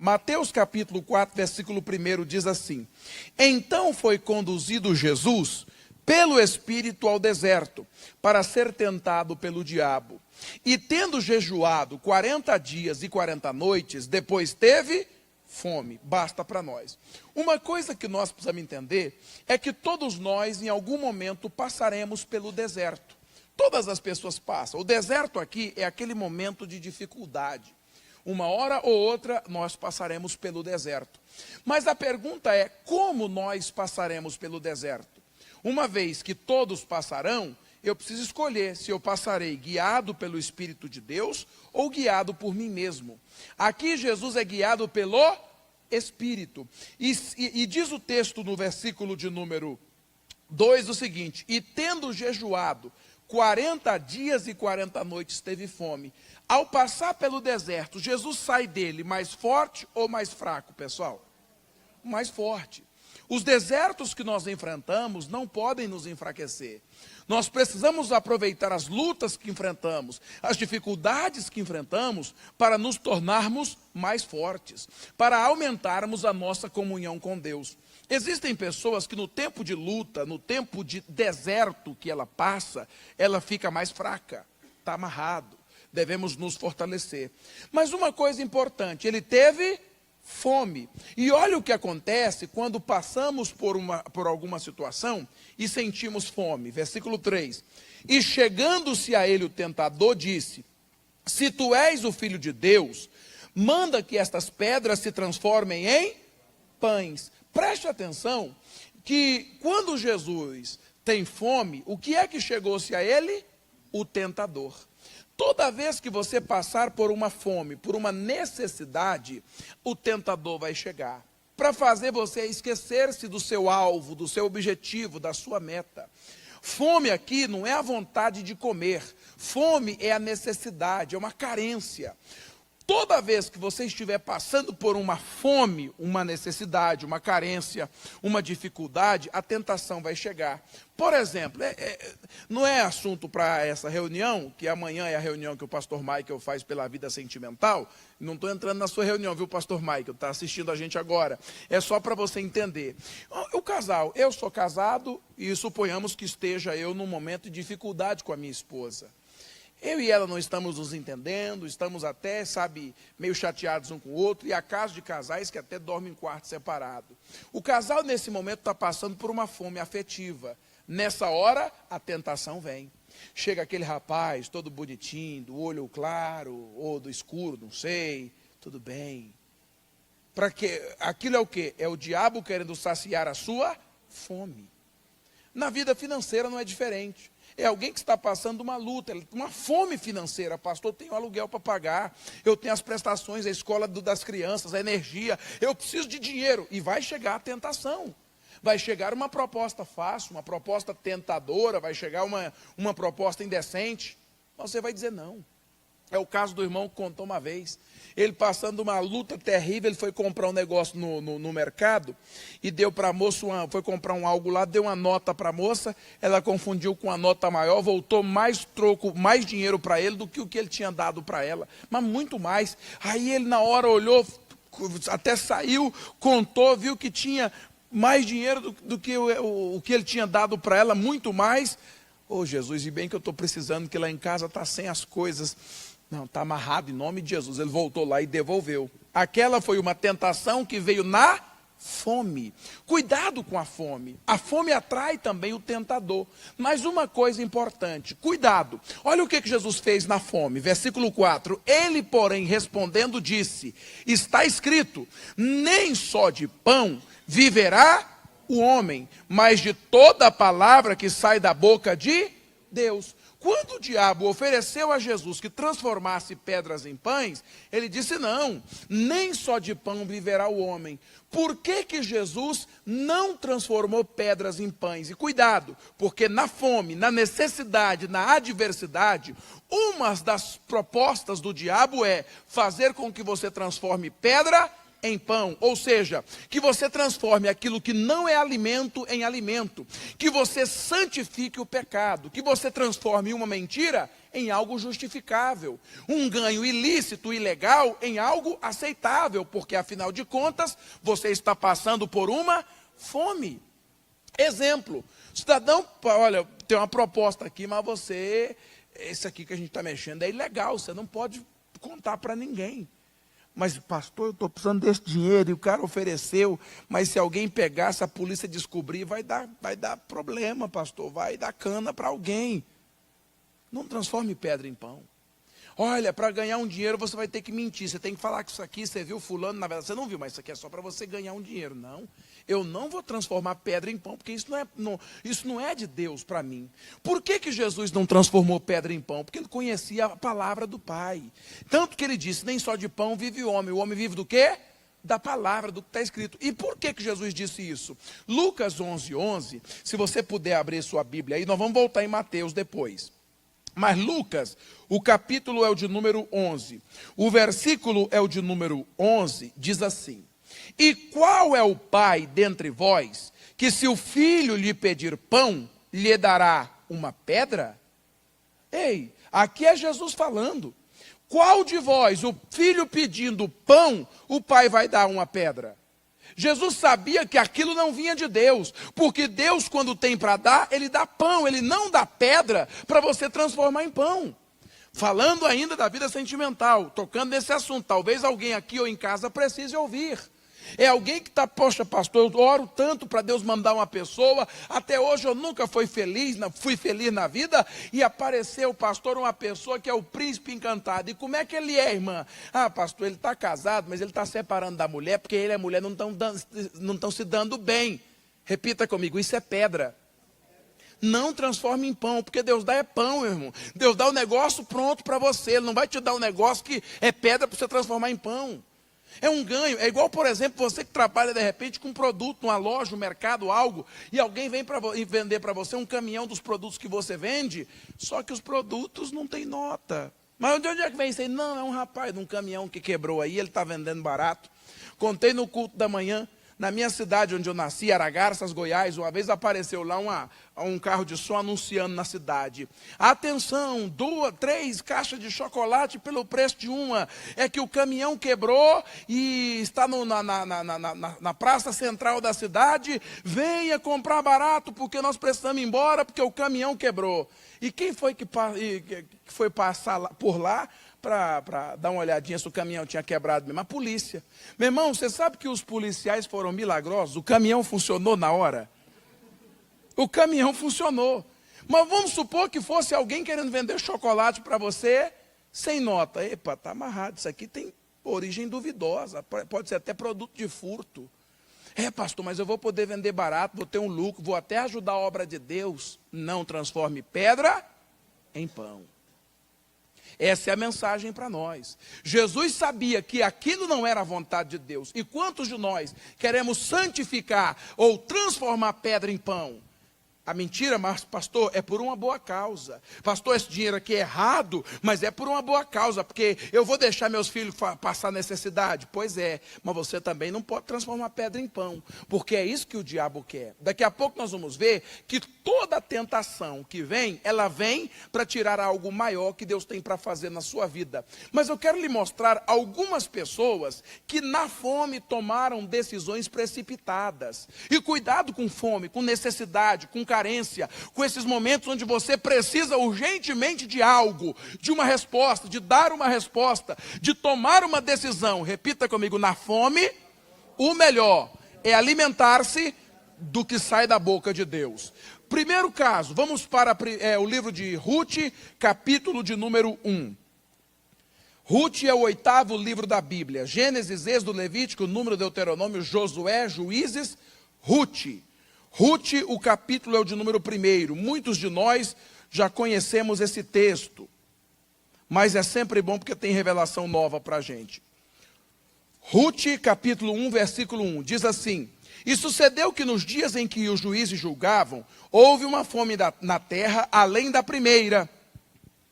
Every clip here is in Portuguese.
Mateus capítulo 4, versículo 1 diz assim: Então foi conduzido Jesus pelo Espírito ao deserto, para ser tentado pelo diabo. E tendo jejuado 40 dias e 40 noites, depois teve fome. Basta para nós. Uma coisa que nós precisamos entender é que todos nós, em algum momento, passaremos pelo deserto. Todas as pessoas passam. O deserto aqui é aquele momento de dificuldade. Uma hora ou outra nós passaremos pelo deserto. Mas a pergunta é, como nós passaremos pelo deserto? Uma vez que todos passarão, eu preciso escolher se eu passarei guiado pelo Espírito de Deus ou guiado por mim mesmo. Aqui Jesus é guiado pelo Espírito. E diz o texto no versículo de número 2 o seguinte: E tendo jejuado 40 dias e 40 noites teve fome. Ao passar pelo deserto, Jesus sai dele mais forte ou mais fraco, pessoal? Mais forte. Os desertos que nós enfrentamos não podem nos enfraquecer. Nós precisamos aproveitar as lutas que enfrentamos, as dificuldades que enfrentamos, para nos tornarmos mais fortes, para aumentarmos a nossa comunhão com Deus. Existem pessoas que no tempo de luta, no tempo de deserto que ela passa, ela fica mais fraca, está amarrado, devemos nos fortalecer. Mas uma coisa importante, ele teve fome. E olha o que acontece quando passamos por alguma situação e sentimos fome. Versículo 3. E chegando-se a ele o tentador disse: Se tu és o Filho de Deus, manda que estas pedras se transformem em pães. Preste atenção que quando Jesus tem fome, o que é que chegou-se a ele? O tentador. Toda vez que você passar por uma fome, por uma necessidade, o tentador vai chegar para fazer você esquecer-se do seu alvo, do seu objetivo, da sua meta. Fome aqui não é a vontade de comer, fome é a necessidade, é uma carência. Toda vez que você estiver passando por uma fome, uma necessidade, uma carência, uma dificuldade, a tentação vai chegar. Por exemplo, não é assunto para essa reunião, que amanhã é a reunião que o pastor Michael faz pela vida sentimental. Não estou entrando na sua reunião, viu, pastor Michael? Está assistindo a gente agora. É só para você entender. O casal, eu sou casado e suponhamos que esteja eu num momento de dificuldade com a minha esposa. Eu e ela não estamos nos entendendo, estamos até, meio chateados um com o outro, e há casos de casais que até dormem em quarto separado. O casal, nesse momento, está passando por uma fome afetiva. Nessa hora, a tentação vem. Chega aquele rapaz, todo bonitinho, do olho claro, ou do escuro, não sei, tudo bem. Para quê? Aquilo é o quê? É o diabo querendo saciar a sua fome. Na vida financeira não é diferente. É alguém que está passando uma luta, uma fome financeira. Pastor, eu tenho aluguel para pagar, eu tenho as prestações, a escola das crianças, a energia, eu preciso de dinheiro. E vai chegar a tentação. Vai chegar uma proposta fácil, uma proposta tentadora, vai chegar uma proposta indecente. Você vai dizer não. É o caso do irmão que contou uma vez. Ele passando uma luta terrível, ele foi comprar um negócio no mercado e deu para a moça, foi comprar algo lá, deu uma nota para a moça, ela confundiu com a nota maior, voltou mais troco, mais dinheiro para ele do que o que ele tinha dado para ela, mas muito mais. Aí ele na hora olhou, até saiu, contou, viu que tinha mais dinheiro do que o que ele tinha dado para ela, muito mais. Ô Jesus, e bem que eu estou precisando, que lá em casa está sem as coisas. Não, está amarrado em nome de Jesus. Ele voltou lá e devolveu. Aquela foi uma tentação que veio na fome. Cuidado com a fome. A fome atrai também o tentador. Mas uma coisa importante, cuidado. Olha o que Jesus fez na fome. Versículo 4. Ele, porém, respondendo, disse: Está escrito, nem só de pão viverá o homem, mas de toda a palavra que sai da boca de Deus. Quando o diabo ofereceu a Jesus que transformasse pedras em pães, ele disse não, nem só de pão viverá o homem. Por que Jesus não transformou pedras em pães? E cuidado, porque na fome, na necessidade, na adversidade, uma das propostas do diabo é fazer com que você transforme pedra em pão, ou seja, que você transforme aquilo que não é alimento em alimento, que você santifique o pecado, que você transforme uma mentira em algo justificável. Um ganho ilícito, ilegal, em algo aceitável, porque afinal de contas, você está passando por uma fome. Exemplo, cidadão, olha, tem uma proposta aqui, mas esse aqui que a gente está mexendo é ilegal, você não pode contar para ninguém. Mas pastor, eu estou precisando desse dinheiro e o cara ofereceu, mas se alguém pegar, se a polícia descobrir, vai dar problema, pastor, vai dar cana para alguém. Não transforme pedra em pão. Olha, para ganhar um dinheiro você vai ter que mentir, você tem que falar que isso aqui, você viu fulano, na verdade você não viu, mas isso aqui é só para você ganhar um dinheiro. Não, eu não vou transformar pedra em pão, porque isso não é de Deus para mim. Por que Jesus não transformou pedra em pão? Porque ele conhecia a palavra do Pai. Tanto que ele disse, nem só de pão vive o homem vive do quê? Da palavra, do que está escrito. E por que Jesus disse isso? Lucas 11:11, se você puder abrir sua Bíblia aí, nós vamos voltar em Mateus depois. Mas Lucas, o capítulo é o de número 11. O versículo é o de número 11, diz assim: E qual é o pai dentre vós, que se o filho lhe pedir pão, lhe dará uma pedra? Ei, aqui é Jesus falando. Qual de vós, o filho pedindo pão, o pai vai dar uma pedra? Jesus sabia que aquilo não vinha de Deus, porque Deus, quando tem para dar, ele dá pão, ele não dá pedra para você transformar em pão. Falando ainda da vida sentimental, tocando nesse assunto, talvez alguém aqui ou em casa precise ouvir. É alguém que está, poxa pastor, eu oro tanto para Deus mandar uma pessoa, até hoje eu nunca fui feliz na vida, e apareceu, pastor, uma pessoa que é o príncipe encantado. E como é que ele é, irmã? Ah, pastor, ele está casado, mas ele está separando da mulher, porque ele e a mulher não estão se dando bem. Repita comigo, isso é pedra. Não transforme em pão, porque Deus dá é pão, meu irmão. Deus dá o negócio pronto para você, Ele não vai te dar um negócio que é pedra para você transformar em pão. É um ganho, é igual, por exemplo, você que trabalha de repente com um produto, numa loja, um mercado, algo, e alguém vem vender para você um caminhão dos produtos que você vende, só que os produtos não tem nota. Mas de onde é que vem isso aí? Não, é um rapaz de um caminhão que quebrou aí, ele está vendendo barato. Contei no culto da manhã, na minha cidade onde eu nasci, Aragarças, Goiás, uma vez apareceu lá um carro de som anunciando na cidade: atenção, 3 caixas de chocolate pelo preço de uma. É que o caminhão quebrou e está na praça central da cidade. Venha comprar barato porque nós precisamos ir embora porque o caminhão quebrou. E quem foi que foi passar por lá para dar uma olhadinha se o caminhão tinha quebrado mesmo? A polícia. Meu irmão, você sabe que os policiais foram milagrosos? O caminhão funcionou na hora. O caminhão funcionou. Mas vamos supor que fosse alguém querendo vender chocolate para você sem nota. Epa, está amarrado, isso aqui tem origem duvidosa, pode ser até produto de furto. É, pastor, mas eu vou poder vender barato, vou ter um lucro, vou até ajudar a obra de Deus. Não transforme pedra em pão. Essa é a mensagem para nós. Jesus sabia que aquilo não era a vontade de Deus. E quantos de nós queremos santificar ou transformar pedra em pão? A mentira, mas pastor, é por uma boa causa. Pastor, esse dinheiro aqui é errado, mas é por uma boa causa, porque eu vou deixar meus filhos passar necessidade. Pois é, mas você também não pode transformar pedra em pão, porque é isso que o diabo quer. Daqui a pouco nós vamos ver que toda tentação que vem, ela vem para tirar algo maior que Deus tem para fazer na sua vida. Mas eu quero lhe mostrar algumas pessoas que na fome tomaram decisões precipitadas. E cuidado com fome, com necessidade, com carência, com esses momentos onde você precisa urgentemente de algo, de uma resposta, de dar uma resposta, de tomar uma decisão. Repita comigo, na fome, o melhor é alimentar-se do que sai da boca de Deus. Primeiro caso, vamos para o livro de Ruth, capítulo de número 1. Ruth é o 8º livro da Bíblia. Gênesis, Êxodo, Levítico, Número, Deuteronômio, Josué, Juízes, Ruth. Ruth, o capítulo é o de número 1. Muitos de nós já conhecemos esse texto, mas é sempre bom porque tem revelação nova para a gente. Ruth, capítulo 1, versículo 1, diz assim: E sucedeu que nos dias em que os juízes julgavam, houve uma fome na terra, além da primeira.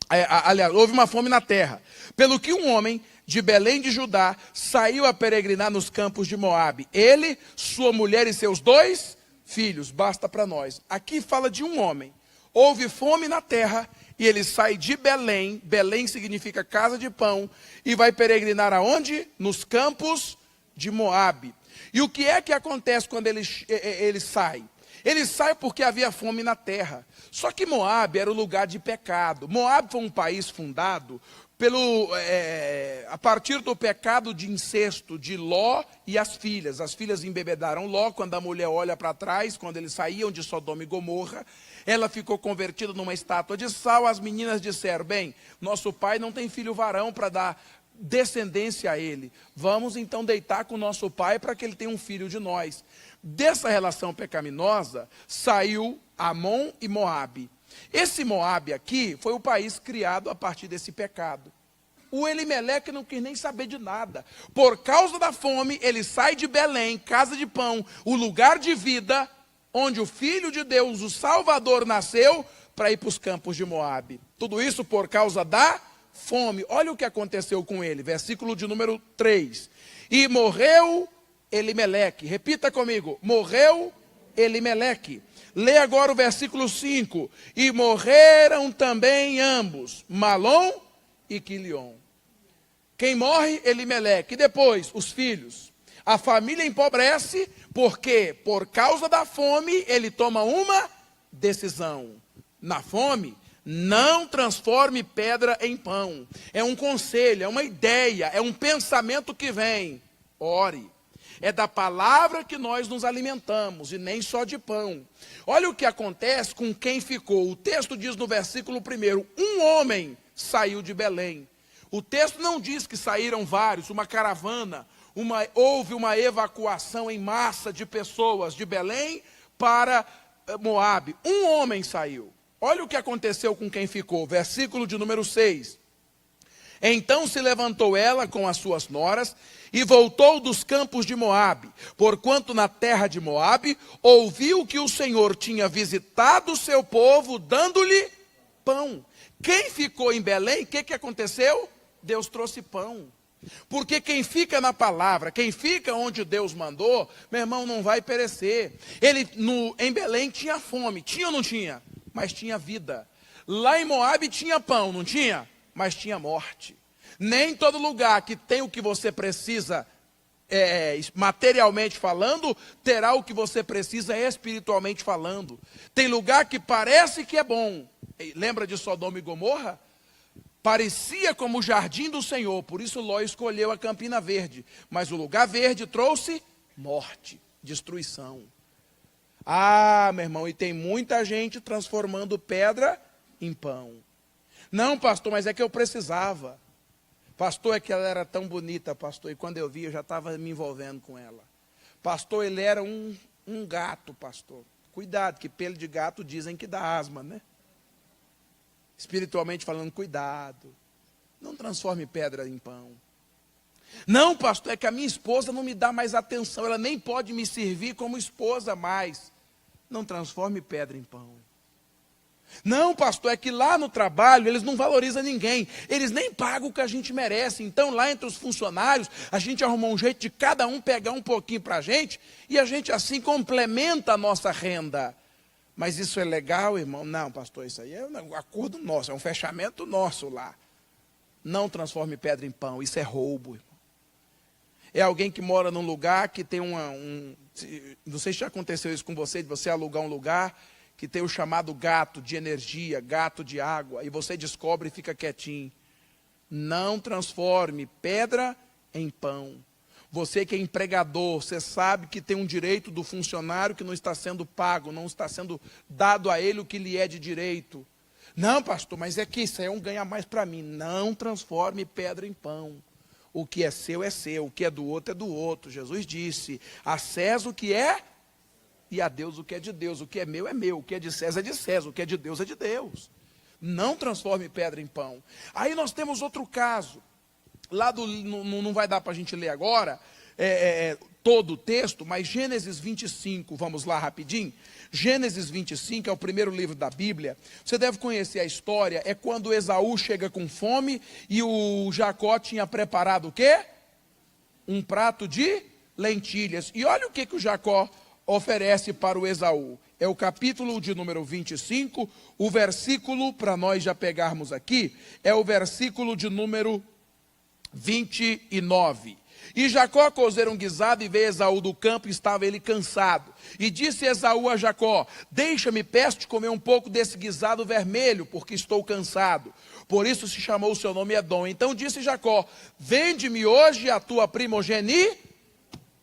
Aliás, houve uma fome na terra, pelo que um homem de Belém de Judá saiu a peregrinar nos campos de Moabe. Ele, sua mulher e seus 2 filhos, basta para nós. Aqui fala de um homem. Houve fome na terra, e ele sai de Belém, Belém significa casa de pão, e vai peregrinar aonde? Nos campos de Moabe. E o que é que acontece quando ele sai? Ele sai porque havia fome na terra. Só que Moabe era o lugar de pecado. Moabe foi um país fundado a partir do pecado de incesto de Ló e as filhas. As filhas embebedaram Ló. Quando a mulher olha para trás, quando eles saíam de Sodoma e Gomorra, ela ficou convertida numa estátua de sal. As meninas disseram: bem, nosso pai não tem filho varão para dar descendência a ele. Vamos então deitar com nosso pai para que ele tenha um filho de nós. Dessa relação pecaminosa saiu Amon e Moabe. Esse Moabe aqui foi o país criado a partir desse pecado. O Elimeleque não quis nem saber de nada. Por causa da fome, ele sai de Belém, casa de pão, o lugar de vida, onde o Filho de Deus, o Salvador, nasceu, para ir para os campos de Moabe. Tudo isso por causa da fome. Olha o que aconteceu com ele, versículo de número 3. E morreu Elimeleque. Repita comigo: morreu Elimeleque. Lê agora o versículo 5. E morreram também ambos, Malom e Quilion. Quem morre? Elimeleque. E depois, os filhos. A família empobrece, porque por causa da fome, ele toma uma decisão. Na fome, não transforme pedra em pão. É um conselho, é uma ideia, é um pensamento que vem. Ore. É da palavra que nós nos alimentamos, e nem só de pão. Olha o que acontece com quem ficou. O texto diz no versículo 1, um homem saiu de Belém. O texto não diz que saíram vários, uma caravana, houve uma evacuação em massa de pessoas de Belém para Moabe. Um homem saiu. Olha o que aconteceu com quem ficou. Versículo de número 6. Então se levantou ela com as suas noras e voltou dos campos de Moabe, porquanto na terra de Moabe ouviu que o Senhor tinha visitado o seu povo, dando-lhe pão. Quem ficou em Belém, o que aconteceu? Deus trouxe pão. Porque quem fica na palavra, quem fica onde Deus mandou, meu irmão, não vai perecer. Em Belém tinha fome, tinha ou não tinha? Mas tinha vida. Lá em Moabe tinha pão, não tinha? Mas tinha morte. Nem todo lugar que tem o que você precisa, materialmente falando, terá o que você precisa espiritualmente falando. Tem lugar que parece que é bom. Lembra de Sodoma e Gomorra? Parecia como o jardim do Senhor, por isso Ló escolheu a Campina Verde. Mas o lugar verde trouxe morte, destruição. Ah, meu irmão, e tem muita gente transformando pedra em pão. Não, pastor, mas é que eu precisava. Pastor, é que ela era tão bonita, pastor, e quando eu vi, eu já estava me envolvendo com ela. Pastor, ele era um gato, pastor. Cuidado, que pelo de gato dizem que dá asma, né? Espiritualmente falando, cuidado. Não transforme pedra em pão. Não, pastor, é que a minha esposa não me dá mais atenção, ela nem pode me servir como esposa mais. Não transforme pedra em pão. Não, pastor, é que lá no trabalho eles não valorizam ninguém, eles nem pagam o que a gente merece. Então lá entre os funcionários, a gente arrumou um jeito de cada um pegar um pouquinho para a gente, e a gente assim complementa a nossa renda. Mas isso é legal, irmão? Não, pastor, isso aí é um acordo nosso, é um fechamento nosso lá. Não transforme pedra em pão, isso é roubo, irmão. É alguém que mora num lugar que tem não sei se já aconteceu isso com você, de você alugar um lugar que tem o chamado gato de energia, gato de água, e você descobre e fica quietinho. Não transforme pedra em pão. Você que é empregador, você sabe que tem um direito do funcionário que não está sendo pago, não está sendo dado a ele o que lhe é de direito. Não, pastor, mas é que isso é um ganha mais para mim. Não transforme pedra em pão. O que é seu, o que é do outro é do outro. Jesus disse, a César o que é, e a Deus o que é de Deus. O que é meu, o que é de César, o que é de Deus é de Deus. Não transforme pedra em pão. Aí nós temos outro caso. Lá não vai dar para a gente ler agora todo o texto, mas Gênesis 25, vamos lá rapidinho. Gênesis 25 é o primeiro livro da Bíblia. Você deve conhecer a história, é quando Esaú chega com fome e o Jacó tinha preparado o quê? Um prato de lentilhas. E olha o que o Jacó oferece para o Esaú. é o capítulo de número 25, o versículo, para nós já pegarmos aqui, é o versículo de número 29. E Jacó cozeram um guisado e veio Esaú do campo e estava ele cansado. E disse Esaú a Jacó: deixa-me, peço-te comer um pouco desse guisado vermelho, porque estou cansado. Por isso se chamou o seu nome Edom. Então disse Jacó: vende-me hoje a tua primogenitura.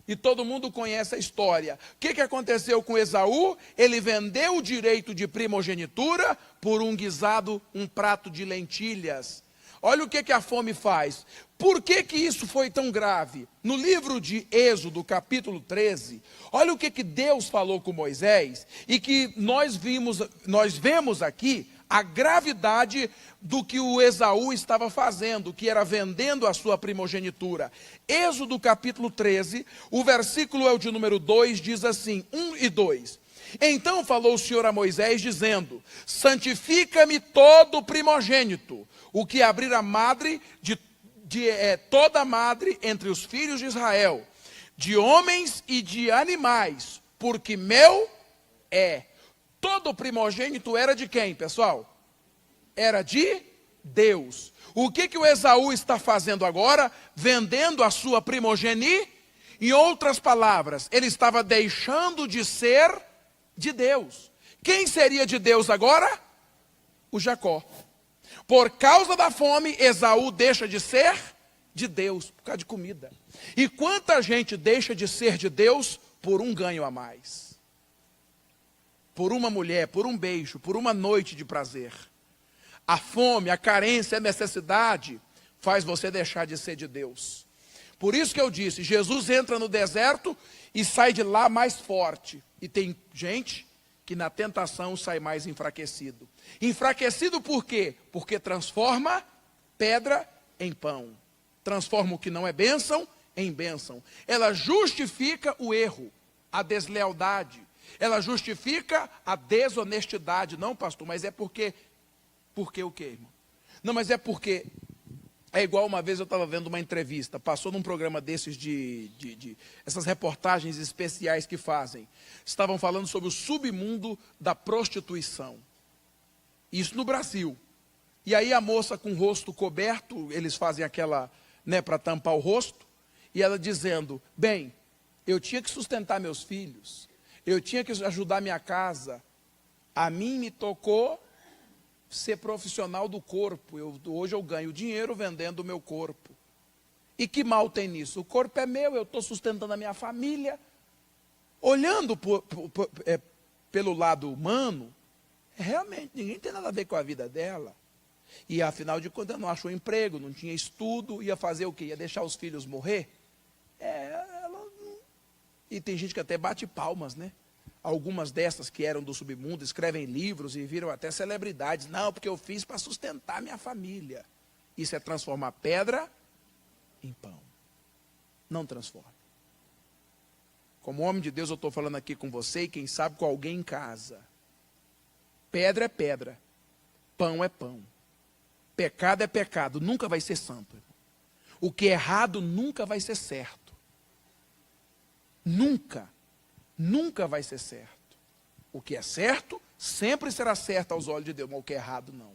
E todo mundo conhece a história. O que aconteceu com Esaú? Ele vendeu o direito de primogenitura por um guisado, um prato de lentilhas. Olha o que a fome faz. Por que isso foi tão grave? No livro de Êxodo, capítulo 13, olha o que Deus falou com Moisés, e que nós vemos aqui a gravidade do que o Esaú estava fazendo, que era vendendo a sua primogenitura. Êxodo capítulo 13, o versículo é o de número 2, diz assim, 1 e 2. Então falou o Senhor a Moisés, dizendo: santifica-me todo primogênito, o que abrir a madre toda madre entre os filhos de Israel, de homens e de animais, porque meu é. Todo primogênito era de quem, pessoal? Era de Deus. O que o Esaú está fazendo agora? Vendendo a sua primogenitura. Em outras palavras, ele estava deixando de ser de Deus. Quem seria de Deus agora? O Jacó. Por causa da fome, Esaú deixa de ser de Deus, por causa de comida. E quanta gente deixa de ser de Deus por um ganho a mais? Por uma mulher, por um beijo, por uma noite de prazer. A fome, a carência, a necessidade faz você deixar de ser de Deus. Por isso que eu disse, Jesus entra no deserto e sai de lá mais forte. E tem gente que na tentação sai mais enfraquecido. Enfraquecido por quê? Porque transforma pedra em pão. Transforma o que não é bênção em bênção. Ela justifica o erro, a deslealdade. Ela justifica a desonestidade. Não, pastor, mas é porque o quê, irmão? Não, mas é porque... É igual uma vez eu estava vendo uma entrevista, passou num programa desses essas reportagens especiais que fazem. Estavam falando sobre o submundo da prostituição. Isso no Brasil. E aí a moça com o rosto coberto, eles fazem aquela, para tampar o rosto, e ela dizendo: bem, eu tinha que sustentar meus filhos, eu tinha que ajudar minha casa, a mim me tocou ser profissional do corpo. Hoje eu ganho dinheiro vendendo o meu corpo. E que mal tem nisso? O corpo é meu, eu estou sustentando a minha família. Olhando pelo lado humano, realmente ninguém tem nada a ver com a vida dela. E afinal de contas não achou emprego, não tinha estudo, ia fazer o quê? Ia deixar os filhos morrer? E tem gente que até bate palmas, né? Algumas dessas que eram do submundo escrevem livros e viram até celebridades. Não, porque eu fiz para sustentar minha família. Isso é transformar pedra em pão. Não transforma. Como homem de Deus, eu estou falando aqui com você e quem sabe com alguém em casa. Pedra é pedra. Pão é pão. Pecado é pecado. Nunca vai ser santo. O que é errado nunca vai ser certo. Nunca vai ser certo. O que é certo, sempre será certo aos olhos de Deus, mas o que é errado, não.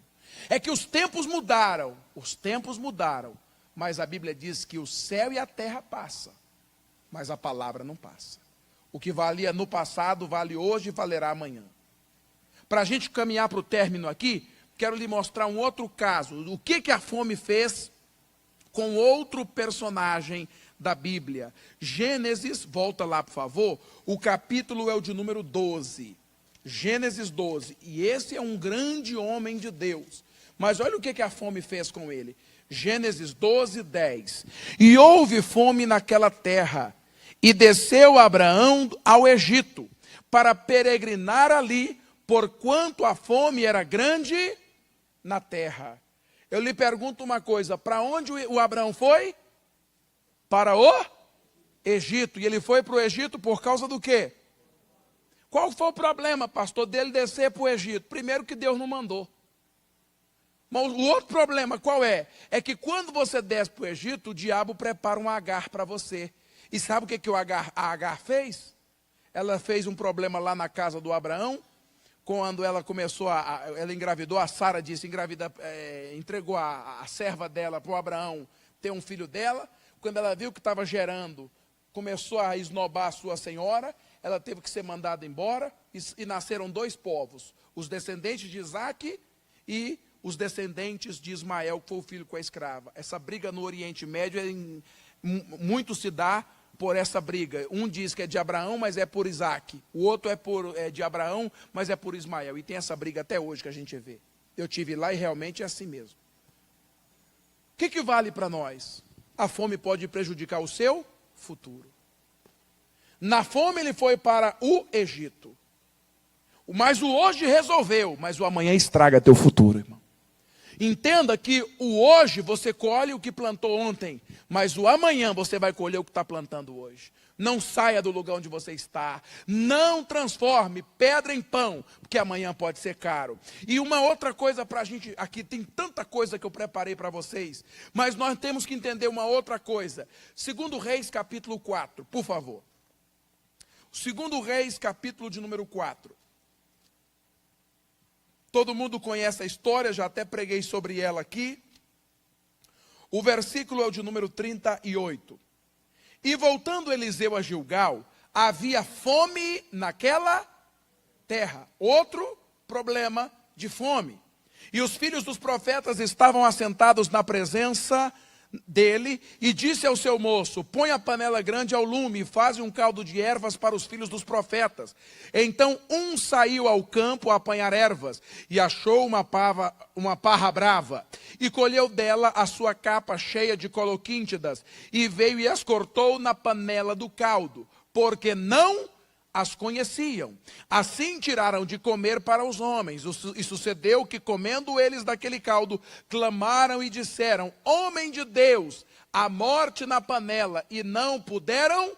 É que os tempos mudaram, mas a Bíblia diz que o céu e a terra passam, mas a palavra não passa. O que valia no passado, vale hoje e valerá amanhã. Para a gente caminhar para o término aqui, quero lhe mostrar um outro caso. O que a fome fez com outro personagem da Bíblia. Gênesis, volta lá por favor, o capítulo é o de número 12. Gênesis 12, e esse é um grande homem de Deus. Mas olha o que a fome fez com ele. Gênesis 12, 10. E houve fome naquela terra, e desceu Abraão ao Egito, para peregrinar ali, porquanto a fome era grande na terra. Eu lhe pergunto uma coisa, para onde o Abraão foi? Para o Egito. E ele foi para o Egito por causa do quê? Qual foi o problema, pastor, dele descer para o Egito? Primeiro que Deus não mandou. Mas o outro problema qual é? É que quando você desce para o Egito, o diabo prepara um Agar para você. E sabe o que a Agar fez? Ela fez um problema lá na casa do Abraão, quando ela começou, ela engravidou, a Sara disse, entregou a serva dela para o Abraão ter um filho dela. Quando ela viu que estava gerando, começou a esnobar a sua senhora, ela teve que ser mandada embora, e nasceram 2 povos, os descendentes de Isaac e os descendentes de Ismael, que foi o filho com a escrava. Essa briga no Oriente Médio, muito se dá por essa briga. Um diz que é de Abraão, mas é por Isaac. O outro é de Abraão, mas é por Ismael. E tem essa briga até hoje que a gente vê. Eu tive lá e realmente é assim mesmo. O que vale para nós? A fome pode prejudicar o seu futuro. Na fome ele foi para o Egito. Mas o hoje resolveu, mas o amanhã estraga teu futuro, irmão. Entenda que o hoje você colhe o que plantou ontem, mas o amanhã você vai colher o que está plantando hoje. Não saia do lugar onde você está. Não transforme pedra em pão, porque amanhã pode ser caro. E uma outra coisa para a gente, aqui tem tanta coisa que eu preparei para vocês, mas nós temos que entender uma outra coisa. 2 Reis, capítulo 4, por favor. 2 Reis, capítulo de número 4. Todo mundo conhece a história, já até preguei sobre ela aqui. O versículo é o de número 38. E voltando Eliseu a Gilgal, havia fome naquela terra. Outro problema de fome. E os filhos dos profetas estavam assentados na presença dele, e disse ao seu moço, põe a panela grande ao lume, e faze um caldo de ervas para os filhos dos profetas. Então um saiu ao campo a apanhar ervas, e achou uma parra brava, e colheu dela a sua capa cheia de coloquíntidas, e veio e as cortou na panela do caldo, porque não as conheciam. Assim tiraram de comer para os homens. E sucedeu que, comendo eles daquele caldo, clamaram e disseram, homem de Deus, a morte na panela, e não puderam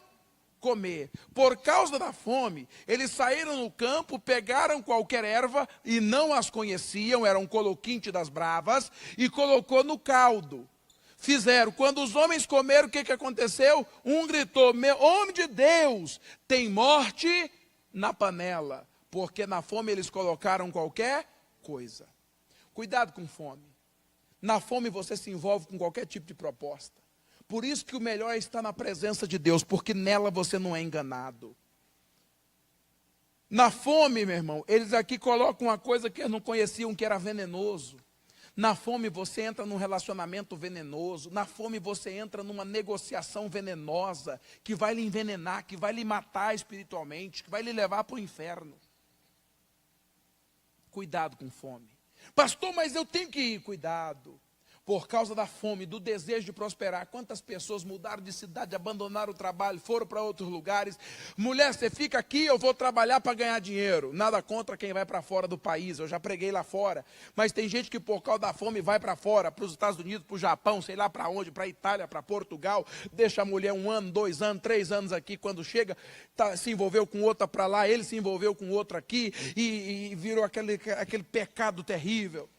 comer. Por causa da fome, eles saíram no campo, pegaram qualquer erva, e não as conheciam, eram coloquíntidas bravas, e colocou no caldo. Fizeram, quando os homens comeram, o que aconteceu? Um gritou, homem de Deus, tem morte na panela, porque na fome eles colocaram qualquer coisa. Cuidado com fome. Na fome você se envolve com qualquer tipo de proposta. Por isso que o melhor é estar na presença de Deus, porque nela você não é enganado. Na fome, meu irmão, eles aqui colocam uma coisa que eles não conheciam, que era venenoso. Na fome você entra num relacionamento venenoso. Na fome você entra numa negociação venenosa, que vai lhe envenenar, que vai lhe matar espiritualmente, que vai lhe levar para o inferno. Cuidado com fome. Pastor, mas eu tenho que ir. Cuidado. Por causa da fome, do desejo de prosperar. Quantas pessoas mudaram de cidade, abandonaram o trabalho, foram para outros lugares. Mulher, você fica aqui, eu vou trabalhar para ganhar dinheiro. Nada contra quem vai para fora do país, eu já preguei lá fora. Mas tem gente que por causa da fome vai para fora, para os Estados Unidos, para o Japão, sei lá para onde, para a Itália, para Portugal. Deixa a mulher 1 ano, 2 anos, 3 anos aqui. Quando chega, se envolveu com outra para lá, ele se envolveu com outro aqui. E virou aquele pecado terrível.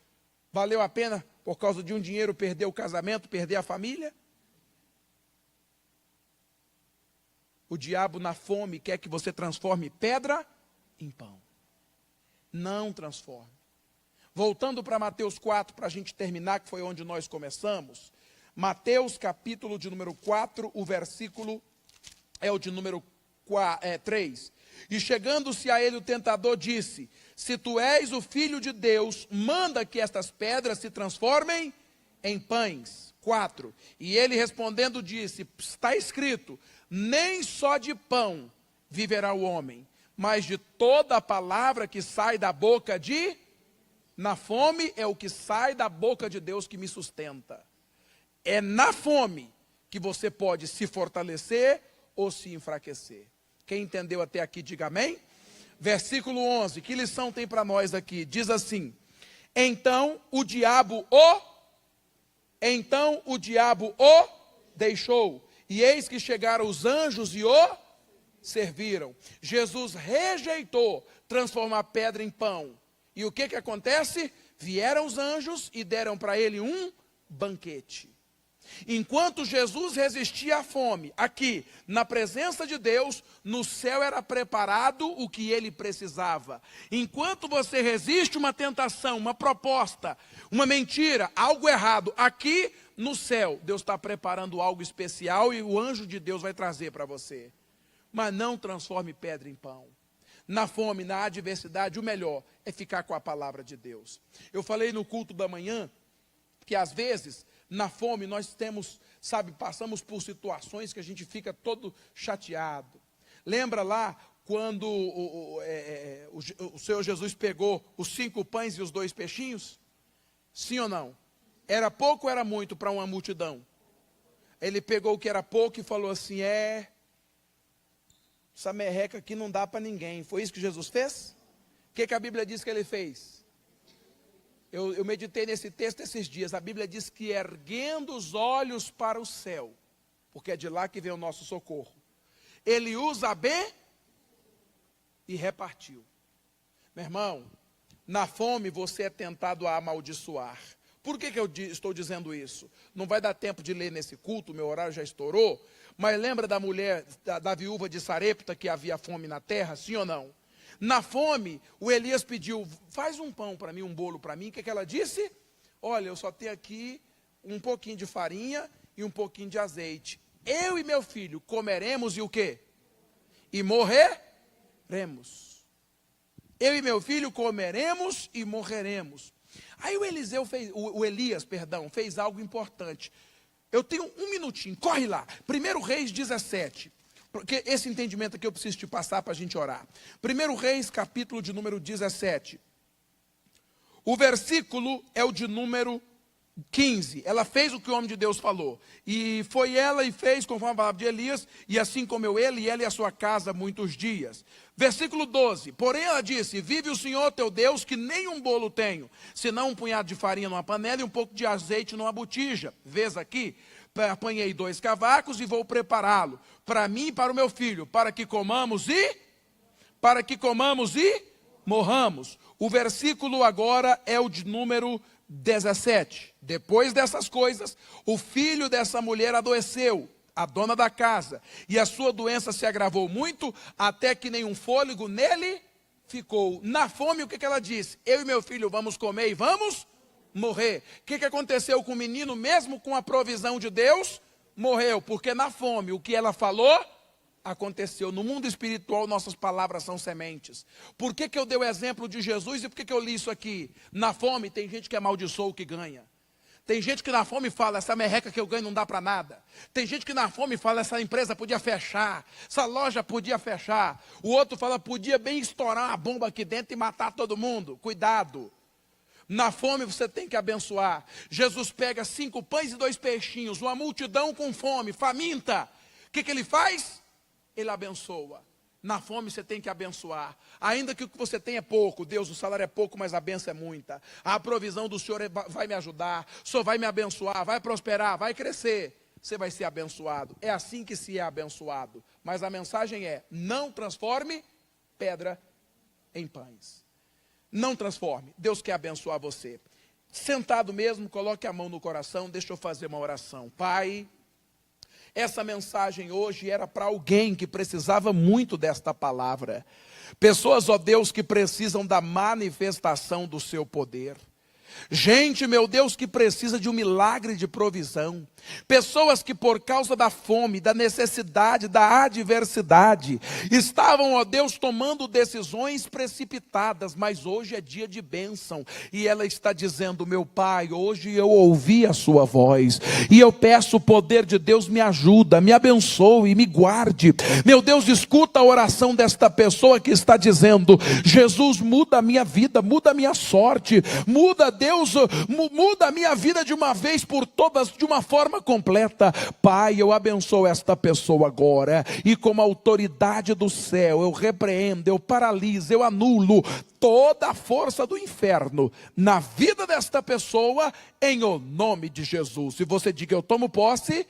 Valeu a pena? Por causa de um dinheiro, perder o casamento, perder a família? O diabo na fome quer que você transforme pedra em pão. Não transforme. Voltando para Mateus 4, para a gente terminar, que foi onde nós começamos. Mateus capítulo de número 4, o versículo é o de número 3. E chegando-se a ele o tentador disse, se tu és o Filho de Deus, manda que estas pedras se transformem em pães. 4. E ele respondendo disse, está escrito, nem só de pão viverá o homem, mas de toda a palavra que sai da boca de... Na fome é o que sai da boca de Deus que me sustenta. É na fome que você pode se fortalecer ou se enfraquecer. Quem entendeu até aqui, diga amém. Versículo 11, que lição tem para nós aqui? Diz assim, então o diabo o deixou, e eis que chegaram os anjos e o serviram. Jesus rejeitou transformar pedra em pão. E o que acontece? Vieram os anjos e deram para ele um banquete. Enquanto Jesus resistia à fome, aqui, na presença de Deus, no céu era preparado o que ele precisava. Enquanto você resiste uma tentação, uma proposta, uma mentira, algo errado, aqui no céu, Deus está preparando algo especial e o anjo de Deus vai trazer para você. Mas não transforme pedra em pão. Na fome, na adversidade, o melhor é ficar com a palavra de Deus. Eu falei no culto da manhã que às vezes, na fome, nós temos, passamos por situações que a gente fica todo chateado. Lembra lá quando o Senhor Jesus pegou os 5 pães e os 2 peixinhos? Sim ou não? Era pouco ou era muito para uma multidão? Ele pegou o que era pouco e falou assim, essa merreca aqui não dá para ninguém. Foi isso que Jesus fez? O que a Bíblia diz que ele fez? Eu meditei nesse texto esses dias. A Bíblia diz que erguendo os olhos para o céu, porque é de lá que vem o nosso socorro, ele usa bem e repartiu. Meu irmão, na fome você é tentado a amaldiçoar. Por que eu estou dizendo isso? Não vai dar tempo de ler nesse culto, meu horário já estourou. Mas lembra da mulher, da viúva de Sarepta, que havia fome na terra, sim ou não? Na fome, o Elias pediu, faz um pão para mim, um bolo para mim. O que ela disse? Olha, eu só tenho aqui um pouquinho de farinha e um pouquinho de azeite. Eu e meu filho comeremos e o quê? E morreremos. Eu e meu filho comeremos e morreremos. Aí o Elias fez algo importante. Eu tenho um minutinho, corre lá. 1 Reis 17. Porque esse entendimento aqui eu preciso te passar para a gente orar. 1 Reis, capítulo de número 17. O versículo é o de número 15. Ela fez o que o homem de Deus falou. E foi ela e fez conforme a palavra de Elias. E assim comeu ele e ela e a sua casa muitos dias. Versículo 12. Porém ela disse, vive o Senhor teu Deus que nem um bolo tenho, senão um punhado de farinha numa panela e um pouco de azeite numa botija. Vês aqui? Apanhei 2 cavacos e vou prepará-lo para mim e para o meu filho, para que comamos e morramos. O versículo agora é o de número 17. Depois dessas coisas, o filho dessa mulher adoeceu, a dona da casa, e a sua doença se agravou muito, até que nenhum fôlego nele ficou. Na fome, o que ela disse? Eu e meu filho vamos comer e vamos morrer. O que aconteceu com o menino, mesmo com a provisão de Deus? Morreu, porque na fome, o que ela falou, aconteceu. No mundo espiritual, nossas palavras são sementes. Por que eu dei o exemplo de Jesus e por que eu li isso aqui? Na fome, tem gente que amaldiçoa o que ganha. Tem gente que na fome fala, essa merreca que eu ganho não dá para nada. Tem gente que na fome fala, essa empresa podia fechar, essa loja podia fechar. O outro fala, podia bem estourar uma bomba aqui dentro e matar todo mundo. Cuidado. Na fome você tem que abençoar. Jesus pega 5 pães e 2 peixinhos, uma multidão com fome, faminta. O que ele faz? Ele abençoa. Na fome você tem que abençoar. Ainda que o que você tem é pouco, Deus, o salário é pouco, mas a bênção é muita. A provisão do Senhor vai me ajudar, o Senhor vai me abençoar, vai prosperar, vai crescer. Você vai ser abençoado. É assim que se é abençoado. Mas a mensagem é, não transforme pedra em pães. Não transforme. Deus quer abençoar você. Sentado mesmo, coloque a mão no coração, deixa eu fazer uma oração. Pai, essa mensagem hoje era para alguém que precisava muito desta palavra. Pessoas, ó Deus, que precisam da manifestação do seu poder. Gente, meu Deus, que precisa de um milagre de provisão. Pessoas que por causa da fome, da necessidade, da adversidade, estavam, ó Deus, tomando decisões precipitadas, mas hoje é dia de bênção. E ela está dizendo, meu Pai, hoje eu ouvi a sua voz, e eu peço o poder de Deus, me ajuda, me abençoe, me guarde. Meu Deus, escuta a oração desta pessoa que está dizendo, Jesus, muda a minha vida, muda a minha sorte, muda, Deus, muda a minha vida de uma vez por todas, de uma forma completa. Pai, eu abençoo esta pessoa agora, e com a autoridade do céu, eu repreendo, eu paraliso, eu anulo toda a força do inferno na vida desta pessoa, em o nome de Jesus. E você diga, eu tomo posse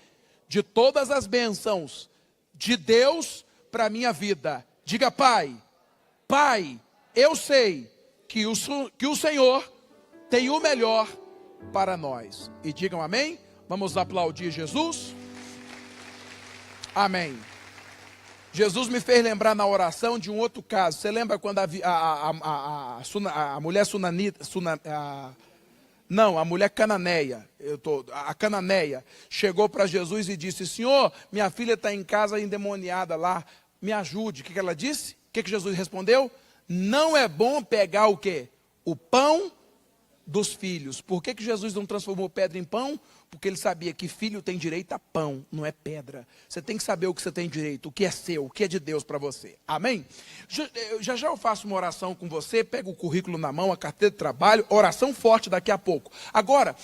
de todas as bênçãos de Deus para a minha vida. Diga, Pai, eu sei que o Senhor tem o melhor para nós. E digam amém. Vamos aplaudir Jesus? Amém. Jesus me fez lembrar na oração de um outro caso. Você lembra quando a mulher sunanita, a mulher cananeia, a cananeia, chegou para Jesus e disse: Senhor, minha filha está em casa endemoniada lá, me ajude. O que ela disse? O que Jesus respondeu? Não é bom pegar o quê? O pão dos filhos. Por que Jesus não transformou pedra em pão? Porque ele sabia que filho tem direito a pão, não é pedra. Você tem que saber o que você tem direito, o que é seu, o que é de Deus para você. Amém? Já eu faço uma oração com você, pega o currículo na mão, a carteira de trabalho, oração forte daqui a pouco. Agora,